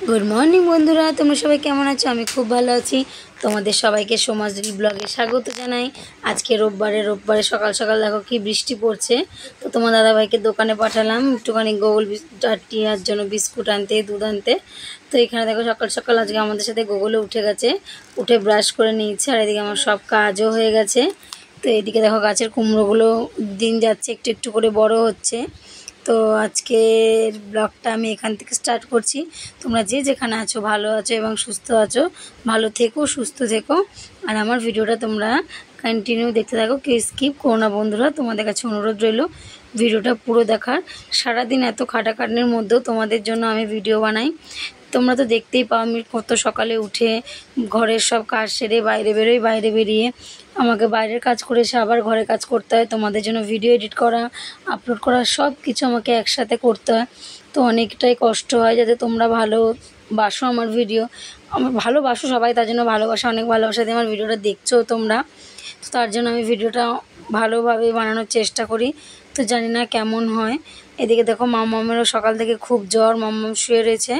Good morning বন্ধুরা, তোমরা সবাই কেমন আছো? আমি খুব ভালো আছি। তোমাদের সবাইকে সমাজরি ব্লগে স্বাগত জানাই। আজকে রোববারে সকাল সকাল দেখো কি বৃষ্টি পড়ছে। তো তোমার দাদাভাইকে দোকানে পাঠালাম একটুখানি গোগল টিয়ার জন্য বিস্কুট আনতে, দুধ আনতে। তো এখানে দেখো সকাল সকাল আজকে আমাদের সাথে গোগলে উঠে গেছে, উঠে ব্রাশ করে নিয়েছে। আর এদিকে আমার সব কাজও হয়ে গেছে। তো এদিকে দেখো গাছের কুমড়োগুলো দিন যাচ্ছে, একটু একটু করে বড় হচ্ছে। তো আজকের ব্লগটা আমি এখান থেকে স্টার্ট করছি। তোমরা যে যেখানে আছো ভালো আছো এবং সুস্থ আছো, ভালো থেকো, সুস্থ থেকো। আর আমার ভিডিওটা তোমরা কন্টিনিউ দেখতে থাকো, কেউ স্কিপ করো না বন্ধুরা। তোমাদের কাছে অনুরোধ রইল ভিডিওটা পুরো দেখার। সারাদিন এত খাটাখাটনির মধ্যেও তোমাদের জন্য আমি ভিডিও বানাই। তোমরা তো দেখতেই পাও আমি কত সকালে উঠে ঘরের সব কাজ সেরে বাইরে বেরোই, বাইরে বেরিয়ে আমাকে বাইরের কাজ করে এসে আবার ঘরে কাজ করতে হয়। তোমাদের জন্য ভিডিও এডিট করা, আপলোড করা সব কিছু আমাকে একসাথে করতে হয়। তো অনেকটাই কষ্ট হয়। যাতে তোমরা ভালোবাসো আমার ভিডিও, আমার ভালোবাসো সবাই, তার জন্য ভালোবাসা, অনেক ভালোবাসা দিয়ে আমার ভিডিওটা দেখছো তোমরা। তো তার জন্য আমি ভিডিওটা ভালোভাবে বানানোর চেষ্টা করি। তো জানি না কেমন হয়। এদিকে দেখো মাম্মামেরও সকাল থেকে খুব জ্বর, মাম্মাম শুয়ে রয়েছে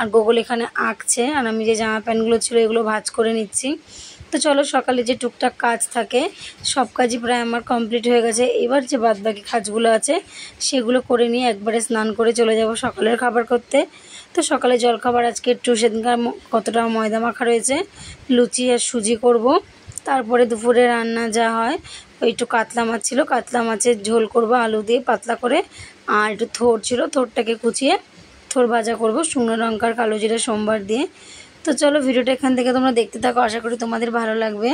আর গোগল এখানে আঁকছে। আর আমি যে জামা প্যান্টগুলো ছিল এগুলো ভাঁজ করে নিচ্ছি। তো চলো, সকালে যে টুকটাক কাজ থাকে সব কাজই প্রায় আমার কমপ্লিট হয়ে গেছে। এবার যে বাদবাকি কাজগুলো আছে সেগুলো করে নিয়ে একবারে স্নান করে চলে যাব সকালের খাবার করতে। তো সকালে জলখাবার আজকে একটু সেদিনকার কতটা ময়দা মাখা রয়েছে, লুচি আর সুজি করব। তারপরে দুপুরে রান্না যা হয়, ওই একটু কাতলা মাছ ছিল, কাতলা মাছের ঝোল করব আলু দিয়ে পাতলা করে। আর একটু থোড় ছিল, থোড়টাকে কুচিয়ে থোড় ভাজা করব শুকনো লঙ্কার কালো জিরা সোমবার দিয়ে। তো চলো ভিডিওটা এখান থেকে তোমরা দেখতে থাকো, আশা করি তোমাদের ভালো লাগবে।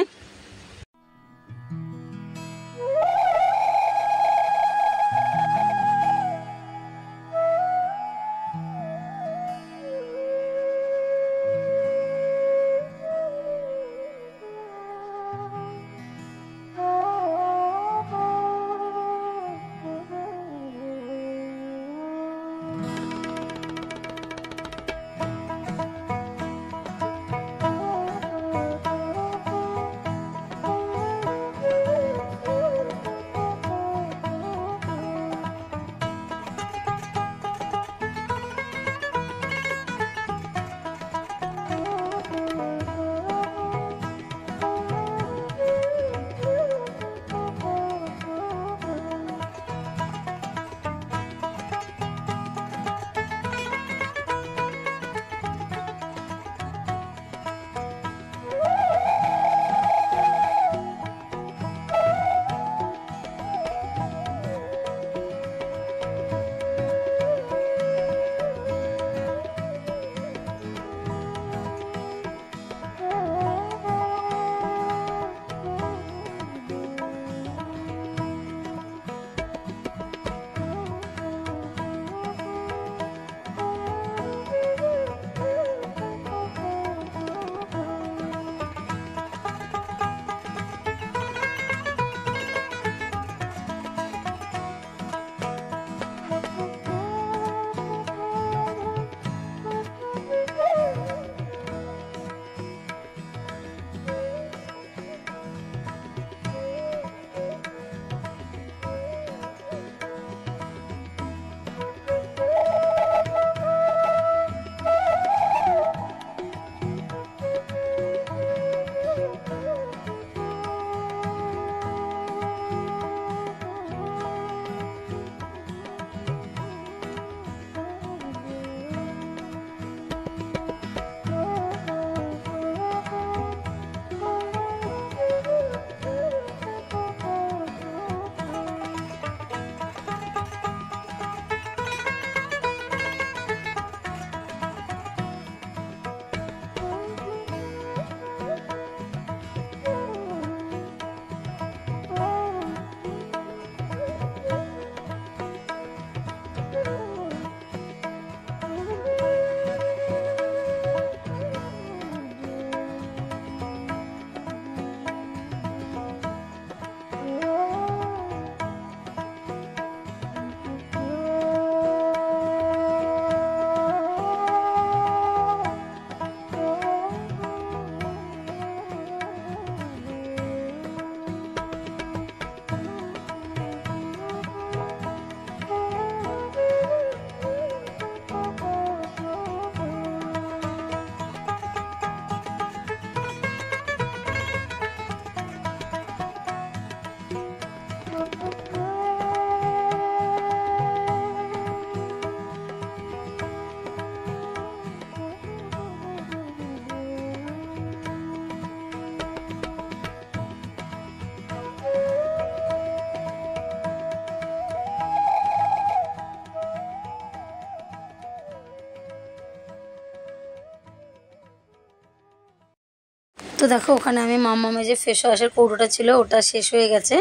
তো দেখো ওখানে আমি মাম্মামের যে ফেস ওয়াশের কৌটোটা ছিল ওটা শেষ হয়ে গেছে।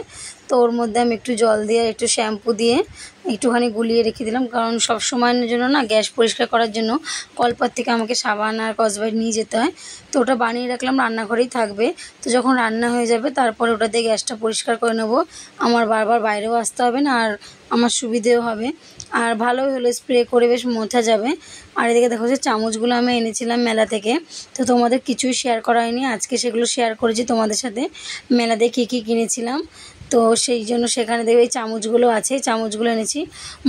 তো ওর মধ্যে আমি একটু জল দিয়ে একটু শ্যাম্পু দিয়ে একটুখানি গুলিয়ে রেখে দিলাম, কারণ সব সময়ের জন্য না গ্যাস পরিষ্কার করার জন্য কলপার থেকে আমাকে সাবান আর স্কচব্রাইট নিয়ে যেতে হয়। তো ওটা বানিয়ে রাখলাম, রান্নাঘরেই থাকবে। তো যখন রান্না হয়ে যাবে তারপরে ওটা দিয়ে গ্যাসটা পরিষ্কার করে নেব। আমার বারবার বাইরেও আসতে হবে না, আর আমার সুবিধেও হবে, আর ভালোই হলো, স্প্রে করে বেশ মোছা যাবে। আর এদিকে দেখো যে চামচগুলো আমি এনেছিলাম মেলা থেকে, তো তোমাদের কিছুই শেয়ার করা হয়নি, আজকে সেগুলো শেয়ার করেছি তোমাদের সাথে। মেলাতে কী কী কিনেছিলাম, তো সেই জন্য সেখানে দেখবে এই চামচগুলো আছে, চামচগুলো এনেছি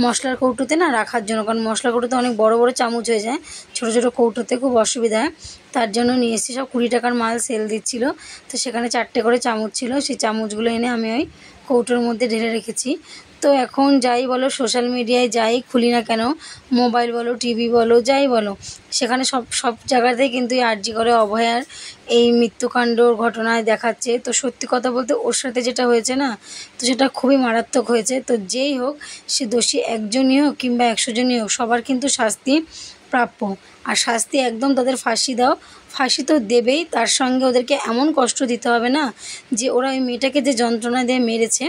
মশলার কৌটোতে না রাখার জন্য, কারণ মশলার কৌটোতে অনেক বড় বড় চামচ হয়ে যায়, ছোট ছোট কৌটোতে খুব অসুবিধা হয়। তার জন্য নিয়ে এসেছি, সব 20 টাকার মাল সেল দিচ্ছিলো, তো সেখানে 4টে করে চামচ ছিল, সেই চামচগুলো এনে আমি ওই কৌটোর মধ্যে ঢেলে রেখেছি। তো এখন যাই বলো, সোশ্যাল মিডিয়ায় যাই খুলি না কেন, মোবাইল বলো টিভি বলো যাই বলো, সেখানে সব জায়গাতেই কিন্তু এই আরজি করে অভয়ার এই মৃত্যুকাণ্ডর ঘটনায় দেখাচ্ছে। তো সত্যি কথা বলতে ওর সাথে যেটা হয়েছে না, তো সেটা খুবই মারাত্মক হয়েছে। তো যেই হোক, সে দোষী একজনই হোক কিংবা 100 জনই হোক, সবার কিন্তু শাস্তি প্রাপ্য। আর শাস্তি একদম তাদের ফাঁসি দাও, ফাঁসি তো দেবেই, তার সঙ্গে ওদেরকে এমন কষ্ট দিতে হবে না যে ওরা ওই মেয়েটাকে যে যন্ত্রণা দিয়ে মেরেছে,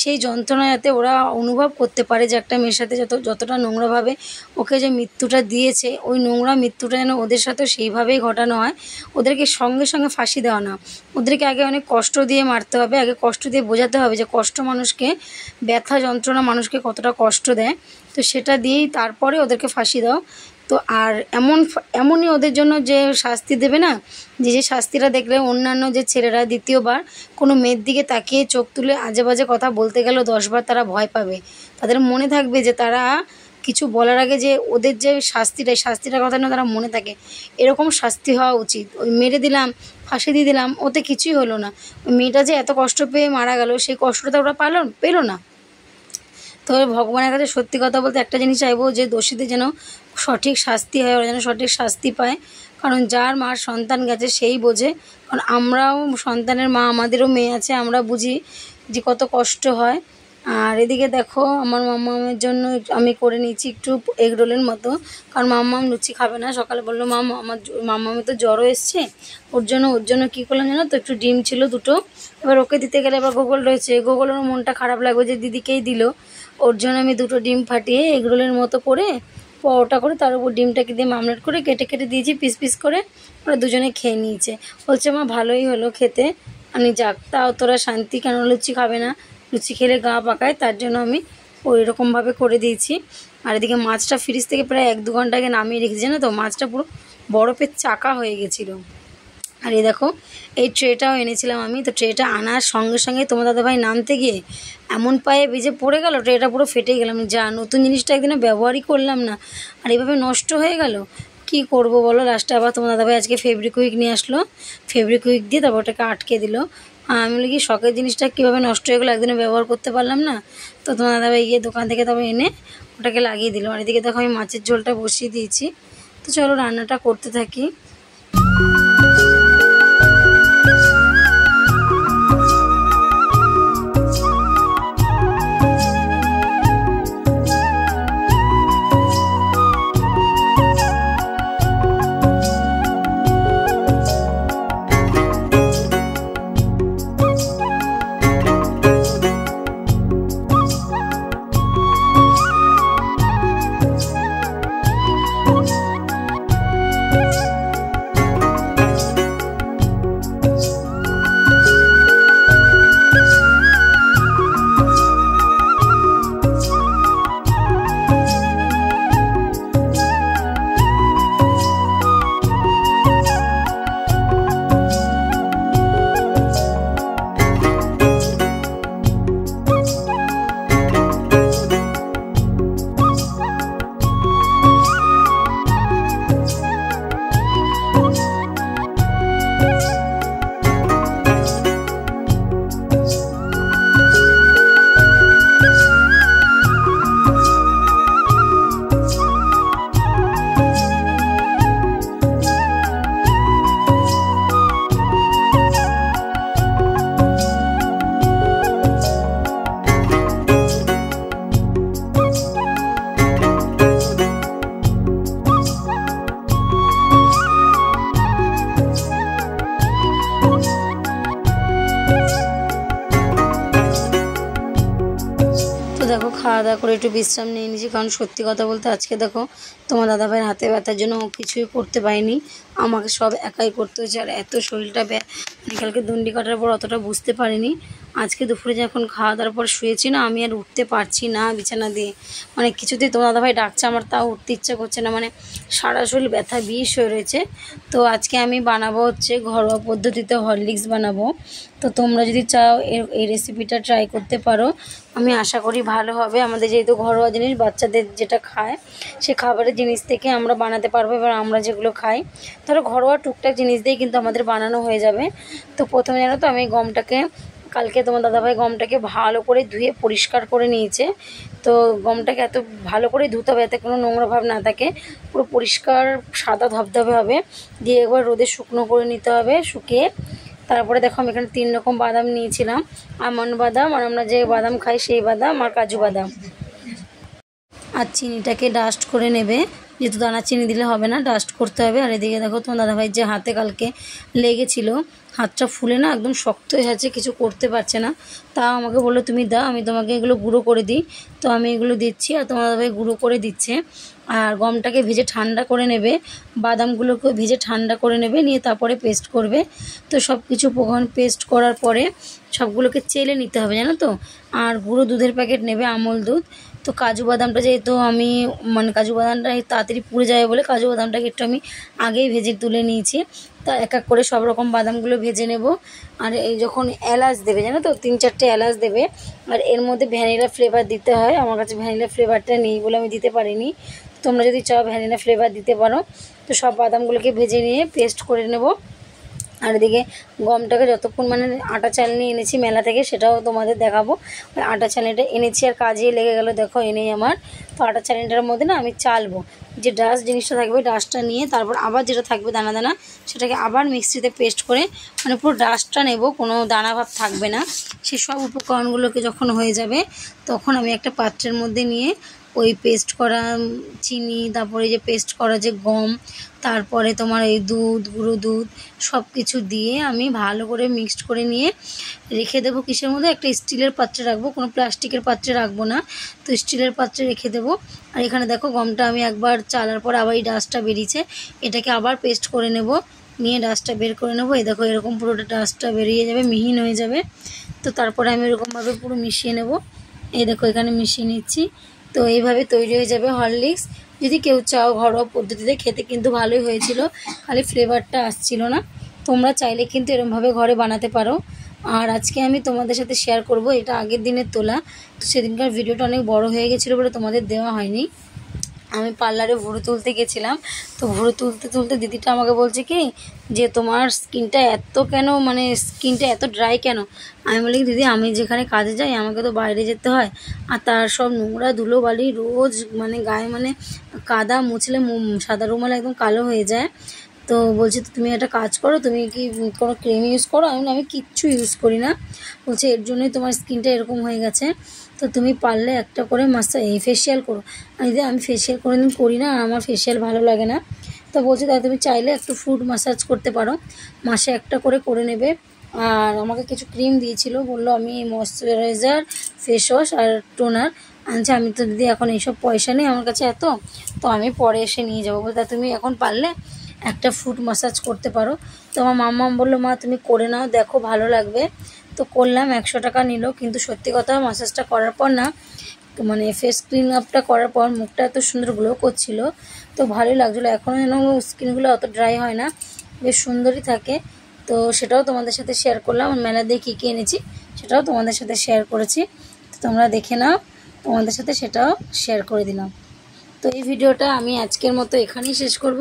সেই যন্ত্রণা যাতে ওরা অনুভব করতে পারে যে একটা মেয়ের সাথে যতটা নোংরাভাবে ওকে যে মৃত্যুটা দিয়েছে, ওই নোংরা মৃত্যুটা যেন ওদের সাথে সেইভাবেই ঘটানো হয়। ওদেরকে সঙ্গে সঙ্গে ফাঁসি দেওয়া না, ওদেরকে আগে অনেক কষ্ট দিয়ে মারতে হবে, আগে কষ্ট দিয়ে বোঝাতে হবে যে কষ্ট মানুষকে, ব্যথা যন্ত্রণা মানুষকে কতটা কষ্ট দেয়। তো সেটা দিয়েই তারপরে ওদেরকে ফাঁসি দাও। তো আর এমনই ওদের জন্য যে শাস্তি দেবে না, যে শাস্তিটা দেখলে অন্যান্য যে ছেলেরা দ্বিতীয়বার কোনো মেয়ের দিকে তাকিয়ে চোখ তুলে আজে বাজে কথা বলতে গেলেও 10 বার তারা ভয় পাবে। তাদের মনে থাকবে যে তারা কিছু বলার আগে যে ওদের যে শাস্তিটার কথা না তারা মনে থাকে, এরকম শাস্তি হওয়া উচিত। ওই মেরে দিলাম, ফাঁসি দিয়ে দিলাম, ওতে কিছুই হলো না। ওই মেয়েটা যে এত কষ্ট পেয়ে মারা গেল, সেই কষ্টটা ওরা পেলো না। তো ভগবানের কাছে সত্যি কথা বলতে একটা জিনিস চাইবো, যে দোষীদের যেন সঠিক শাস্তি হয়, ওরা যেন সঠিক শাস্তি পায়। কারণ যার মার সন্তান গেছে সেই বোঝে, কারণ আমরাও সন্তানের মা, আমাদেরও মেয়ে আছে, আমরা বুঝি যে কত কষ্ট হয়। আর এদিকে দেখো আমার মাম্মামের জন্য আমি করে নিয়েছি একটু এগরোলের মতো, কারণ মাম্মাম লুচি খাবে না। সকালে বললো মাম্মামের তো জ্বরও এসছে, ওর জন্য কী করলাম জানো তো, একটু ডিম ছিল 2টো, এবার ওকে দিতে গেলে এবার গোগল রয়েছে, গোগলেরও মনটা খারাপ লাগবে যে দিদিকেই দিল। ওর জন্য আমি 2টো ডিম ফাটিয়ে এগরোলের মতো করে পরোটা করে তার উপর ডিমটাকে দিয়ে মামলেট করে কেটে কেটে দিয়েছি পিস পিস করে, ওরা দুজনে খেয়ে নিয়েছে। বলছে মা ভালোই হলো খেতে। আমি যাক, তাও তোরা শান্তি, কেন লুচি খাবে না, লুচি খেলে গা পাকায়, তার জন্য আমি ওই রকমভাবে করে দিয়েছি। আর এদিকে মাছটা ফ্রিজ থেকে প্রায় 1-2 ঘন্টা আগে নামিয়ে রেখেছি জানো তো, মাছটা পুরো বরফের চাকা হয়ে গেছিলো। আর এই দেখো এই ট্রেটাও এনেছিলাম আমি, তো ট্রেটা আনার সঙ্গে সঙ্গে তোমার দাদাভাই নামতে গিয়ে এমন পায়ে ভিজে পড়ে গেল, ট্রেটা পুরো ফেটে গেলাম। যা নতুন জিনিসটা একদিনে ব্যবহারই করলাম না, আর এইভাবে নষ্ট হয়ে গেল, কি করব বলো। লাস্টে আবার তোমার দাদাভাই আজকে ফেব্রিকুইক নিয়ে আসলো, ফেব্রিকুইক দিয়ে তারপর ওটাকে আটকে দিল। আমি বলি কি শখের জিনিসটা কীভাবে নষ্ট হয়ে গেলো, একদিনে ব্যবহার করতে পারলাম না। তো তোমার দাদাভাই গিয়ে দোকান থেকে তবে এনে ওটাকে লাগিয়ে দিল। আর এদিকে দেখো আমি মাছের ঝোলটা বসিয়ে দিয়েছি। তো চলো রান্নাটা করতে থাকি। খাওয়া দাওয়া করে একটু বিশ্রাম নিয়ে নিয়েছি, কারণ সত্যি কথা বলতে আজকে দেখো তোমার দাদাভাইয়ের হাতে ব্যথার জন্য ও কিছুই করতে পারিনি, আমাকে সব একাই করতে হয়েছে। আর এত শরীরটা কালকে দণ্ডি কাটার পর অতটা বুঝতে পারিনি। আজকে দুপুরে যখন খাওয়া দাওয়ার পর শুয়েছি না, আমি আর উঠতে পারছি না বিছানা দিয়ে, মানে কিছুতেই তোমার দাদাভাই ডাকছে, আমার তাও উঠতে ইচ্ছা করছে না, মানে সারা শরীর ব্যথা বিষ হয়ে রয়েছে। তো আজকে আমি বানাবো হচ্ছে ঘরোয়া পদ্ধতিতে হরলিক্স বানাবো। তো তোমরা যদি চাও এই রেসিপিটা ট্রাই করতে পারো, আমি আশা করি ভালো হবে। আমাদের যেহেতু ঘরোয়া জিনিস, বাচ্চাদের যেটা খায় সে খাবারের জিনিস থেকে আমরা বানাতে পারবো। এবার আমরা যেগুলো খাই ধরো ঘরোয়া টুকটাক জিনিস দিয়ে কিন্তু আমাদের বানানো হয়ে যাবে। তো প্রথমে জানো তো আমি গমটাকে, কালকে তোমার দাদাভাই গমটাকে ভালো করে ধুয়ে পরিষ্কার করে নিয়েছে। তো গমটাকে এত ভালো করে ধুতে হবে যাতে কোনো নোংরা ভাব না থাকে, পুরো পরিষ্কার সাদা ধবধবে হবে। দিয়ে একবার রোদে শুকনো করে নিতে হবে, শুকিয়ে তারপরে দেখো আমি এখানে 3 রকম বাদাম নিয়েছিলাম, আমন্ড বাদাম, আর আমরা যে বাদাম খাই সেই বাদাম, আর কাজু বাদাম। আর চিনিটাকে ডাস্ট করে নেবে, যেহেতু দানা চিনি দিলে হবে না, ডাস্ট করতে হবে। আর এদিকে দেখো তোমার দাদাভাই যে হাতে কালকে লেগেছিল, হাতটা ফুলে না একদম শক্ত হয়ে যাচ্ছে, কিছু করতে পারছে না। তা আমাকে বললো তুমি দাও, আমি তোমাকে এগুলো গুঁড়ো করে দিই। তো আমি এগুলো দিচ্ছি, আর তোমার দাদাভাই গুঁড়ো করে দিচ্ছে। আর গমটাকে ভেজে ঠান্ডা করে নেবে, বাদামগুলোকে ভেজে ঠান্ডা করে নেবে, নিয়ে তারপরে পেস্ট করবে। তো সব কিছু পেস্ট করার পরে সবগুলোকে চেলে নিতে হবে জানো তো। আর গুঁড়ো দুধের প্যাকেট নেবে, আমল দুধ। তো কাজু বাদামটা যেহেতু আমি মানে কাজু বাদামটা তাড়াতাড়ি পুড়ে যাবে বলে কাজু বাদামটাকে একটু আমি আগেই ভেজে তুলে নিয়েছি। তা এক এক করে সব রকম বাদামগুলো ভেজে নেব। আর এই যখন এলাচ দেবে জানো তো, 3-4টে এলাচ দেবে। আর এর মধ্যে ভ্যানিলা ফ্লেভার দিতে হয়, আমার কাছে ভ্যানিলা ফ্লেভারটা নেই বলে আমি দিতে পারিনি। তোমরা যদি চাও ভ্যানিলা ফ্লেভার দিতে পারো। তো সব বাদামগুলোকে ভেজে নিয়ে পেস্ট করে নেব। আর এদিকে গমটাকে যতক্ষণ মানে আটা চালনি এনেছি মেলা থেকে, সেটাও তোমাদের দেখাবো। ওই আটা চালনিটা এনেছি আর কাজে লেগে গেল, দেখো এনেই আমার। তো আটা চালনিটার মধ্যে না আমি চালবো, যে ডাস্ট জিনিসটা থাকবে ডাস্টটা নিয়ে তারপর আবার যেটা থাকবে দানা দানা, সেটাকে আবার মিক্সিতে পেস্ট করে মানে পুরো ডাস্টটা নেব, কোনো দানা ভাব থাকবে না। সেই সব উপকরণগুলোকে যখন হয়ে যাবে তখন আমি একটা পাত্রের মধ্যে নিয়ে ওই পেস্ট করা চিনি, তারপরে যে পেস্ট করা যে গম, তারপরে তোমার এই দুধ, গুঁড়ো দুধ সব কিছু দিয়ে আমি ভালো করে মিক্সড করে নিয়ে রেখে দেবো। কিসের মধ্যে? একটা স্টিলের পাত্রে রাখবো, কোনো প্লাস্টিকের পাত্রে রাখবো না। তো স্টিলের পাত্রে রেখে দেবো। আর এখানে দেখো গমটা আমি একবার চালার পর আবার এই ডাস্টটা বেরিয়েছে, এটাকে আবার পেস্ট করে নেব, নিয়ে ডাস্টটা বের করে নেবো। এই দেখো এরকম পুরোটা ডাস্টটা বেরিয়ে যাবে, মিহিন হয়ে যাবে। তো তারপরে আমি এরকমভাবে পুরো মিশিয়ে নেব। এই দেখো এখানে মিশিয়ে নিচ্ছি। তো এইভাবে তৈরি হয়ে যাবে হরলিক্স। যদি কেউ চাও ঘরোয়া পদ্ধতিতে, খেতে কিন্তু ভালোই হয়েছিল, খালি ফ্লেভারটা আসছিল না। তোমরা চাইলে কিন্তু এরকমভাবে ঘরে বানাতে পারো। আর আজকে আমি তোমাদের সাথে শেয়ার করব, এটা আগের দিনের তোলা। তো সেদিনকার ভিডিওটা অনেক বড় হয়ে গেছিলো বলে তোমাদের দেওয়া হয়নি। আমি পার্লারে ভুরু তুলতে গেছিলাম। তো ভুরু তুলতে তুলতে দিদিটা আমাকে বলছে কি যে তোমার স্কিনটা এত কেন, মানে স্কিনটা এত ড্রাই কেন? আমি বলি দিদি আমি যেখানে কাজে যাই আমাকে তো বাইরে যেতে হয়, আর তার সব নোংরা ধুলোবালি রোজ মানে গায়ে, মানে কাদা মুছলে সাদা রুমাল একদম কালো হয়ে যায়। তো বলছে তো তুমি একটা কাজ করো, তুমি কি কোনো ক্রিম ইউজ করো? আমি কিচ্ছু ইউজ করি না। বলছে এর জন্যই তোমার স্কিনটা এরকম হয়ে গেছে, তো তুমি পারলে একটা করে ফেসিয়াল করো। আমি ফেসিয়াল কোনোদিন করি না, আর আমার ফেসিয়াল ভালো লাগে না। তো বলছে তাই তুমি চাইলে একটু ফুড ম্যাসাজ করতে পারো, মাসে একটা করে নেবে। আর আমাকে কিছু ক্রিম দিয়েছিল, বললো আমি ময়শ্চারাইজার, ফেস ওয়াশ আর টোনার আনছি। আমি তো দিদি এখন এইসব পয়সা নেই আমার কাছে এত, তো আমি পরে এসে নিয়ে যাবো। বলতে তুমি এখন পারলে একটা ফুড ম্যাসাজ করতে পারো। তো আমার মাম্মা বললো মা তুমি করে নাও, দেখো ভালো লাগবে। তো করলাম, 100 টাকা নিল। কিন্তু সত্যি কথা ম্যাসাজটা করার পর না, মানে ফেস ক্লিন আপটা করার পর মুখটা এত সুন্দর গ্লো করছিল, তো ভালোই লাগছিলো। এখনও যেন স্কিনগুলো অত ড্রাই হয় না, বেশ সুন্দরই থাকে। তো সেটাও তোমাদের সাথে শেয়ার করলাম। মেলা দিয়ে কী কী এনেছি সেটাও তোমাদের সাথে শেয়ার করেছি, তো তোমরা দেখে নাও, তোমাদের সাথে সেটাও শেয়ার করে দিলাম। তো এই ভিডিওটা আমি আজকের মতো এখানেই শেষ করব।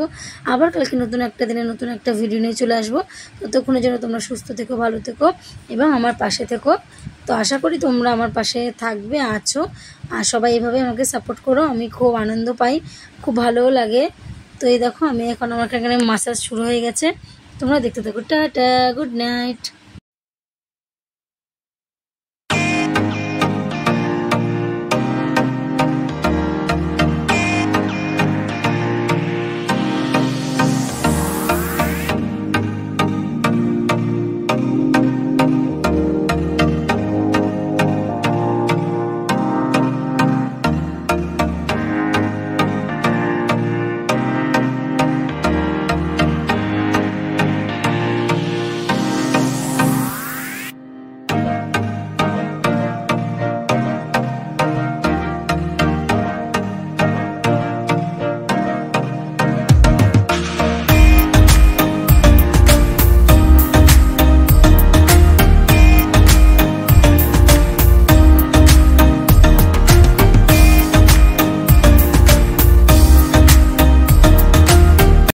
আবার কালকে নতুন একটা দিনে নতুন একটা ভিডিও নিয়ে চলে আসবো। ততক্ষণের জন্য তোমরা সুস্থ থেকো, ভালো থেকো এবং আমার পাশে থেকো। তো আশা করি তোমরা আমার পাশে থাকবে, আছো, আর সবাই এইভাবে আমাকে সাপোর্ট করো। আমি খুব আনন্দ পাই, খুব ভালোও লাগে। তো এই দেখো আমি এখন আমার এখানে ম্যাসাজ শুরু হয়ে গেছে, তোমরা দেখতে থাকো। Tata, good night.